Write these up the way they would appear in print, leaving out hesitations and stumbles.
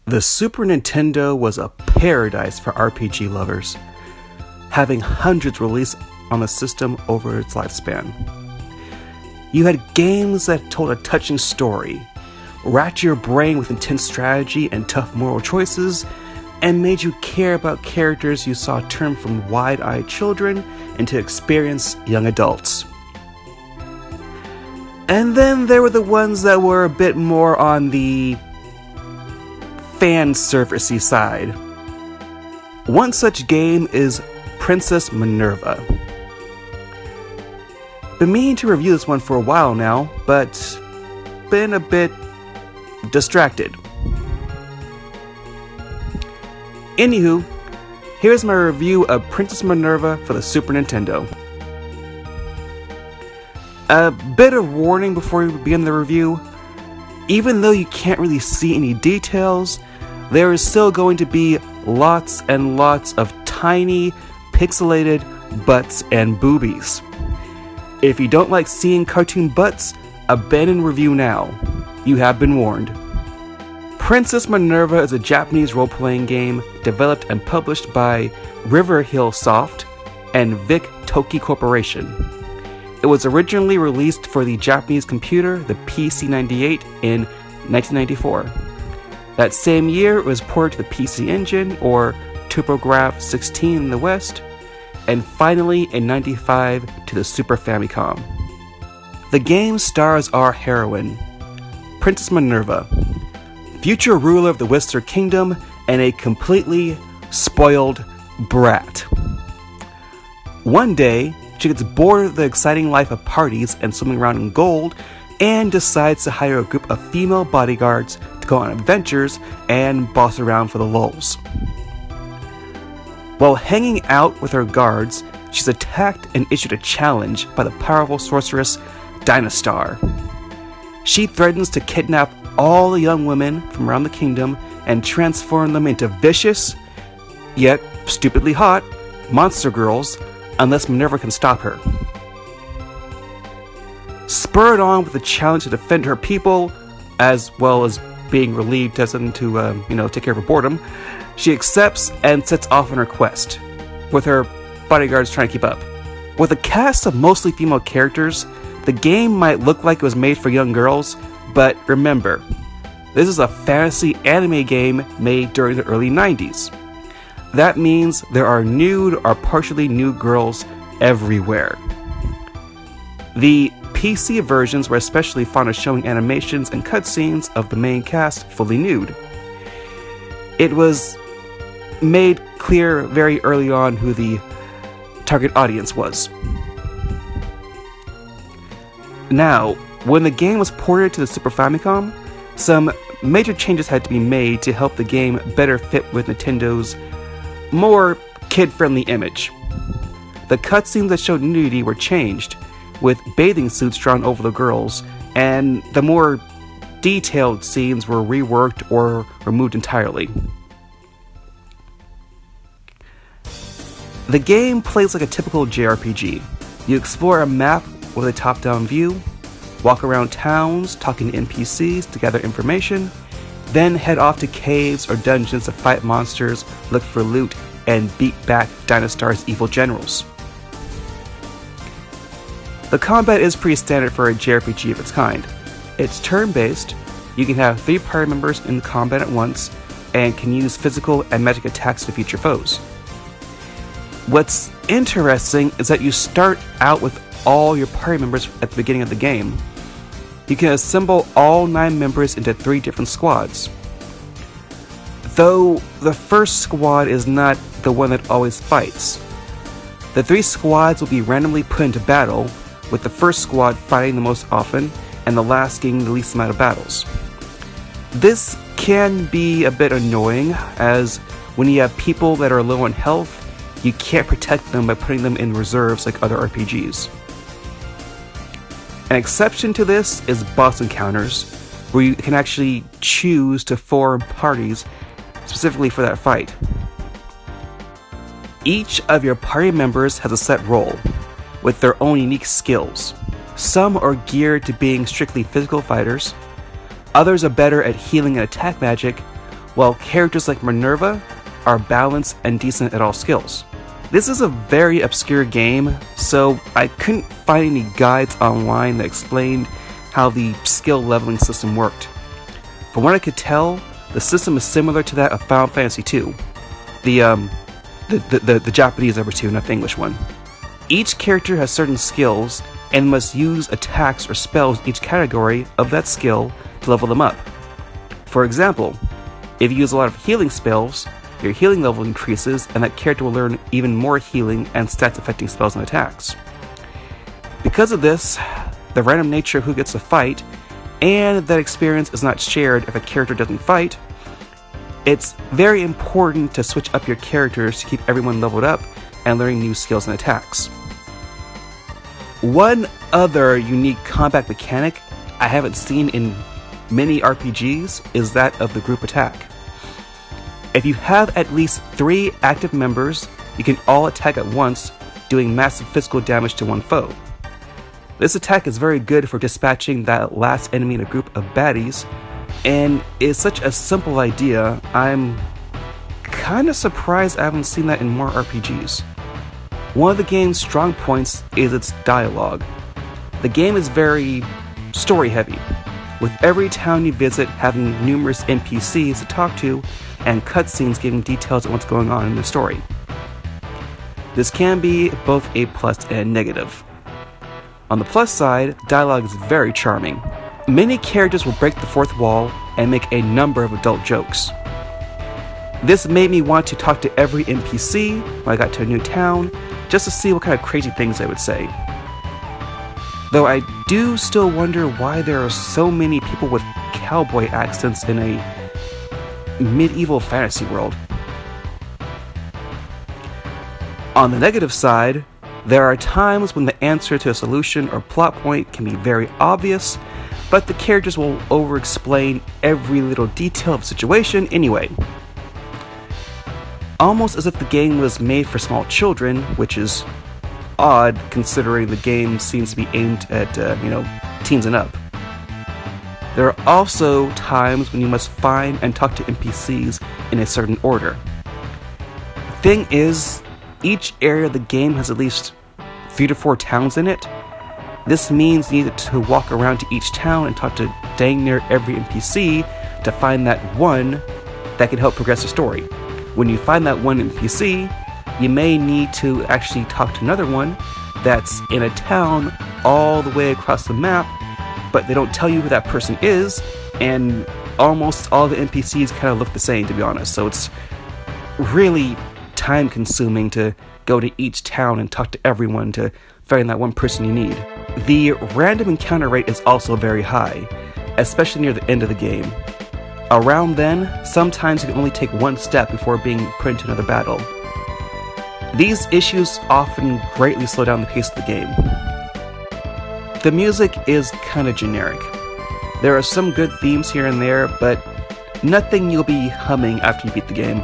The Super Nintendo was a paradise for RPG lovers, having hundreds released on the system over its lifespan. You had games that told a touching story, racked your brain with intense strategy and tough moral choices, and made you care about characters you saw turn from wide-eyed children into experienced young adults. And then there were the ones that were a bit more on the fan-servicey side. One such game is Princess Minerva. Been meaning to review this one for a while now, but been a bit distracted. Anywho, here's my review of Princess Minerva for the Super Nintendo. A bit of warning before we begin the review. Even though you can't really see any details, there is still going to be lots and lots of tiny, pixelated butts and boobies. If you don't like seeing cartoon butts, abandon review now. You have been warned. Princess Minerva is a Japanese role-playing game developed and published by Riverhill Soft and Vic Toki Corporation. It was originally released for the Japanese computer, the PC-98, in 1994. That same year, it was ported to the PC Engine, or TurboGrafx-16 in the West, and finally in 95 to the Super Famicom. The game stars our heroine, Princess Minerva, future ruler of the Whistler Kingdom and a completely spoiled brat. One day, she gets bored of the exciting life of parties and swimming around in gold, and decides to hire a group of female bodyguards to go on adventures and boss around for the lulz. While hanging out with her guards, she's attacked and issued a challenge by the powerful sorceress Dynastar. She threatens to kidnap all the young women from around the kingdom and transform them into vicious, yet stupidly hot, monster girls unless Minerva can stop her. Spurred on with the challenge to defend her people, as well as being relieved as to take care of her boredom, she accepts and sets off on her quest, with her bodyguards trying to keep up. With a cast of mostly female characters, the game might look like it was made for young girls, but remember, this is a fantasy anime game made during the early 90s. That means there are nude or partially nude girls everywhere. The PC versions were especially fond of showing animations and cutscenes of the main cast fully nude. It was made clear very early on who the target audience was. Now, when the game was ported to the Super Famicom, some major changes had to be made to help the game better fit with Nintendo's more kid-friendly image. The cutscenes that showed nudity were changed, with bathing suits drawn over the girls, and the more detailed scenes were reworked or removed entirely. The game plays like a typical JRPG. You explore a map with a top-down view, walk around towns talking to NPCs to gather information, then head off to caves or dungeons to fight monsters, look for loot, and beat back Dynastar's evil generals. The combat is pretty standard for a JRPG of its kind. It's turn-based, you can have 3 party members in combat at once, and can use physical and magic attacks to defeat your foes. What's interesting is that you start out with all your party members at the beginning of the game. You can assemble all 9 members into 3 different squads. Though the first squad is not the one that always fights. The 3 squads will be randomly put into battle, with the first squad fighting the most often, and the last getting the least amount of battles. This can be a bit annoying, as when you have people that are low on health, you can't protect them by putting them in reserves like other RPGs. An exception to this is boss encounters, where you can actually choose to form parties specifically for that fight. Each of your party members has a set role, with their own unique skills. Some are geared to being strictly physical fighters, others are better at healing and attack magic, while characters like Minerva are balanced and decent at all skills. This is a very obscure game, so I couldn't find any guides online that explained how the skill leveling system worked. From what I could tell, the system is similar to that of Final Fantasy II. The Japanese number 2, not the English one. Each character has certain skills and must use attacks or spells in each category of that skill to level them up. For example, if you use a lot of healing spells, your healing level increases and that character will learn even more healing and stats affecting spells and attacks. Because of this, the random nature of who gets to fight, and that experience is not shared if a character doesn't fight, it's very important to switch up your characters to keep everyone leveled up and learning new skills and attacks. One other unique combat mechanic I haven't seen in many RPGs is that of the group attack. If you have at least 3 active members, you can all attack at once, doing massive physical damage to one foe. This attack is very good for dispatching that last enemy in a group of baddies, and is such a simple idea, I'm kinda surprised I haven't seen that in more RPGs. One of the game's strong points is its dialogue. The game is very story heavy, with every town you visit having numerous NPCs to talk to and cutscenes giving details on what's going on in the story. This can be both a plus and a negative. On the plus side, dialogue is very charming. Many characters will break the fourth wall and make a number of adult jokes. This made me want to talk to every NPC when I got to a new town, just to see what kind of crazy things they would say. Though I do still wonder why there are so many people with cowboy accents in a medieval fantasy world. On the negative side, there are times when the answer to a solution or plot point can be very obvious, but the characters will over-explain every little detail of the situation anyway. Almost as if the game was made for small children, which is odd considering the game seems to be aimed at, teens and up. There are also times when you must find and talk to NPCs in a certain order. The thing is, each area of the game has at least 3 to 4 towns in it. This means you need to walk around to each town and talk to dang near every NPC to find that one that can help progress the story. When you find that one NPC, you may need to actually talk to another one that's in a town all the way across the map, but they don't tell you who that person is, and almost all the NPCs kind of look the same, to be honest, so it's really time consuming to go to each town and talk to everyone to find that one person you need. The random encounter rate is also very high, especially near the end of the game. Around then, sometimes you can only take one step before being put into another battle. These issues often greatly slow down the pace of the game. The music is kinda generic. There are some good themes here and there, but nothing you'll be humming after you beat the game.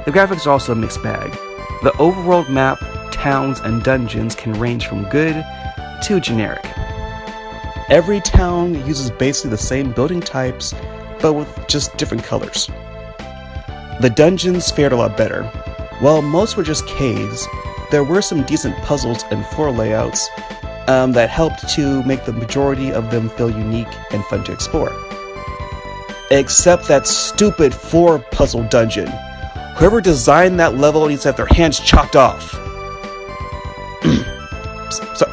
The graphics are also a mixed bag. The overworld map, towns, and dungeons can range from good to generic. Every town uses basically the same building types, but with just different colors. The dungeons fared a lot better. While most were just caves, there were some decent puzzles and floor layouts that helped to make the majority of them feel unique and fun to explore. Except that stupid floor puzzle dungeon. Whoever designed that level needs to have their hands chopped off.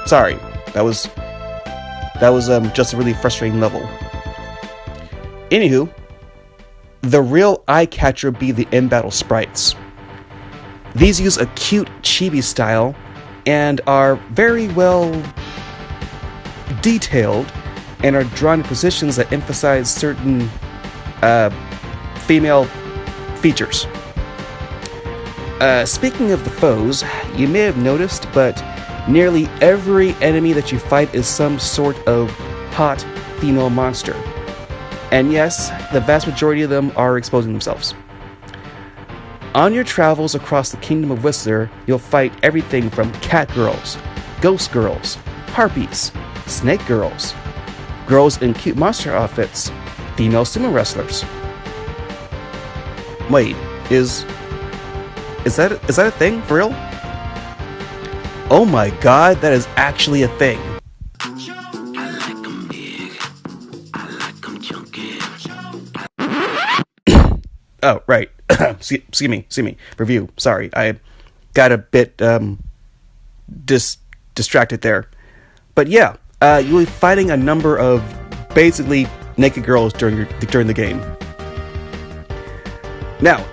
Sorry, that was just a really frustrating level. Anywho, the real eye-catcher would be the in-battle sprites. These use a cute chibi style and are very well detailed and are drawn in positions that emphasize certain female features. Speaking of the foes, you may have noticed, but nearly every enemy that you fight is some sort of hot female monster. And yes, the vast majority of them are exposing themselves. On your travels across the Kingdom of Whistler, you'll fight everything from cat girls, ghost girls, harpies, snake girls, girls in cute monster outfits, female sumo wrestlers. Wait, is that a thing? For real? Oh my god, that is actually a thing. Oh, right. Excuse me. Review. Sorry, I got a bit distracted there. But yeah, you'll be fighting a number of basically naked girls during the game. Now,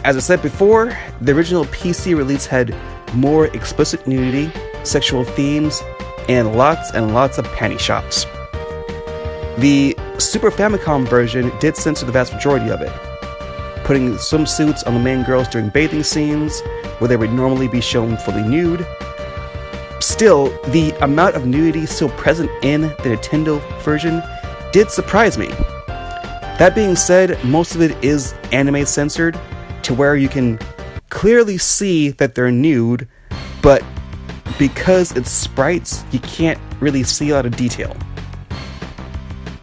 as I said before, the original PC release had more explicit nudity, sexual themes, and lots of panty shots. The Super Famicom version did censor the vast majority of it, putting swimsuits on the main girls during bathing scenes, where they would normally be shown fully nude. Still, the amount of nudity still present in the Nintendo version did surprise me. That being said, most of it is anime censored, to where you can clearly see that they're nude, but because it's sprites, you can't really see a lot of detail.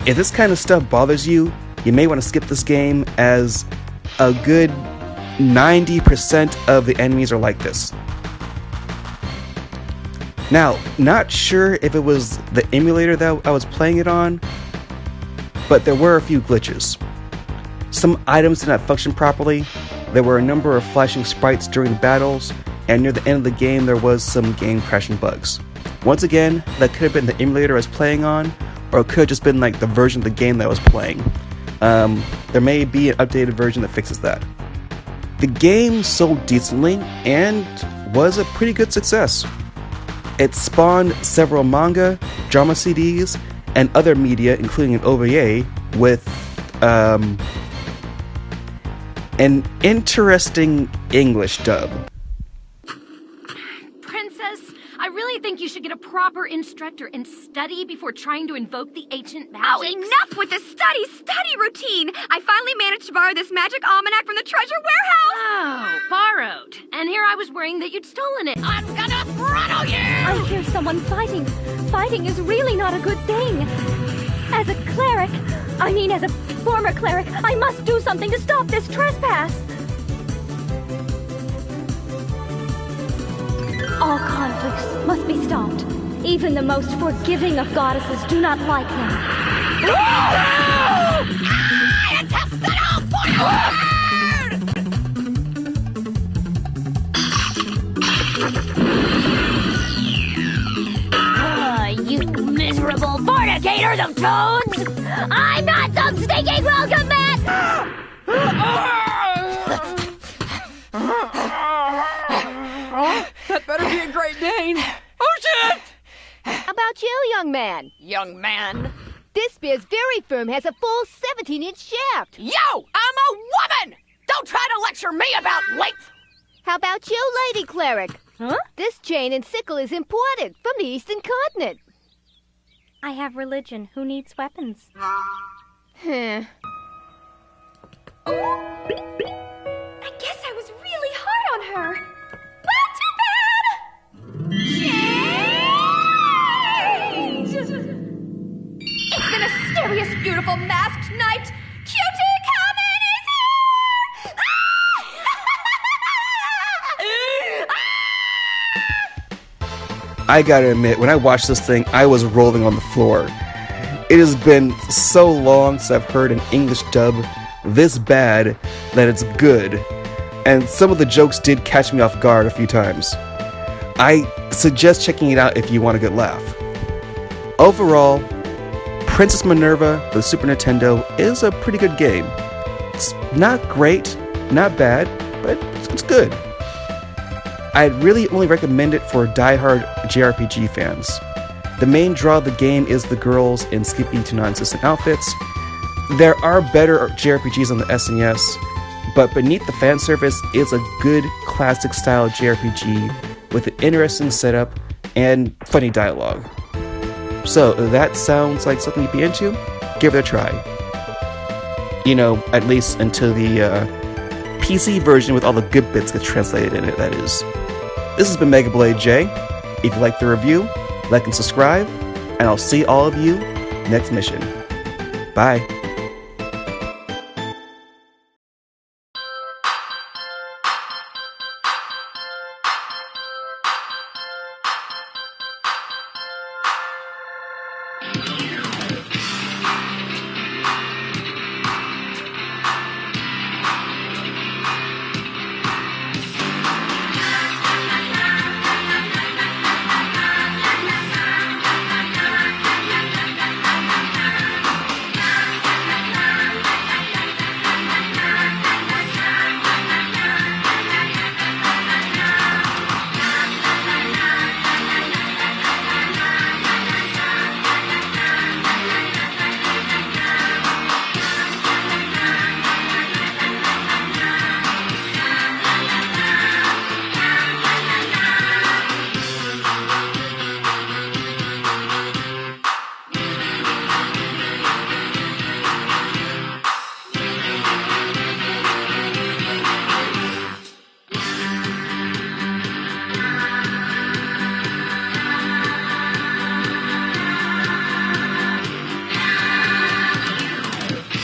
If this kind of stuff bothers you, you may want to skip this game, as a good 90% of the enemies are like this. Now, not sure if it was the emulator that I was playing it on, but there were a few glitches. Some items did not function properly, there were a number of flashing sprites during the battles, and near the end of the game there was some game crashing bugs. Once again, that could have been the emulator I was playing on, or it could have just been like the version of the game that I was playing. There may be an updated version that fixes that. The game sold decently, and was a pretty good success. It spawned several manga, drama CDs, and other media, including an OVA, with an interesting English dub. Princess, I really think you should get a proper instructor and study before trying to invoke the ancient magic. Oh, enough with the study routine! I finally managed to borrow this magic almanac from the treasure warehouse! Oh, borrowed. And here I was worrying that you'd stolen it. I'm gonna throttle you! I hear someone fighting. Fighting is really not a good thing. As a cleric, as a former cleric, I must do something to stop this trespass. All conflicts must be stopped. Even the most forgiving of goddesses do not like them. It's a spittle forward! You miserable fornicators of toads! I'm not some stinking welcome mat! That better be a Great Dane. Oh, shit! How about you, young man? Young man. This beer's very firm, has a full 17-inch shaft. Yo, I'm a woman! Don't try to lecture me about length! How about you, lady cleric? Huh? This chain and sickle is imported from the Eastern Continent. I have religion. Who needs weapons? Huh. I guess I was really hard on her. But too bad! Change! It's the mysterious, beautiful, masked knight, Cutie Common is here! I gotta admit, when I watched this thing, I was rolling on the floor. It has been so long since I've heard an English dub this bad that it's good, and some of the jokes did catch me off guard a few times. I suggest checking it out if you want a good laugh. Overall, Princess Minerva for the Super Nintendo is a pretty good game. It's not great, not bad, but it's good. I'd really only recommend it for die-hard JRPG fans. The main draw of the game is the girls in skimpy to non-existent outfits. There are better JRPGs on the SNES, but beneath the fan service is a good classic-style JRPG with an interesting setup and funny dialogue. So, if that sounds like something you'd be into, give it a try. You know, at least until the PC version with all the good bits gets translated in it, that is. This has been Mega Blade J. If you like the review, like and subscribe, and I'll see all of you next mission. Bye.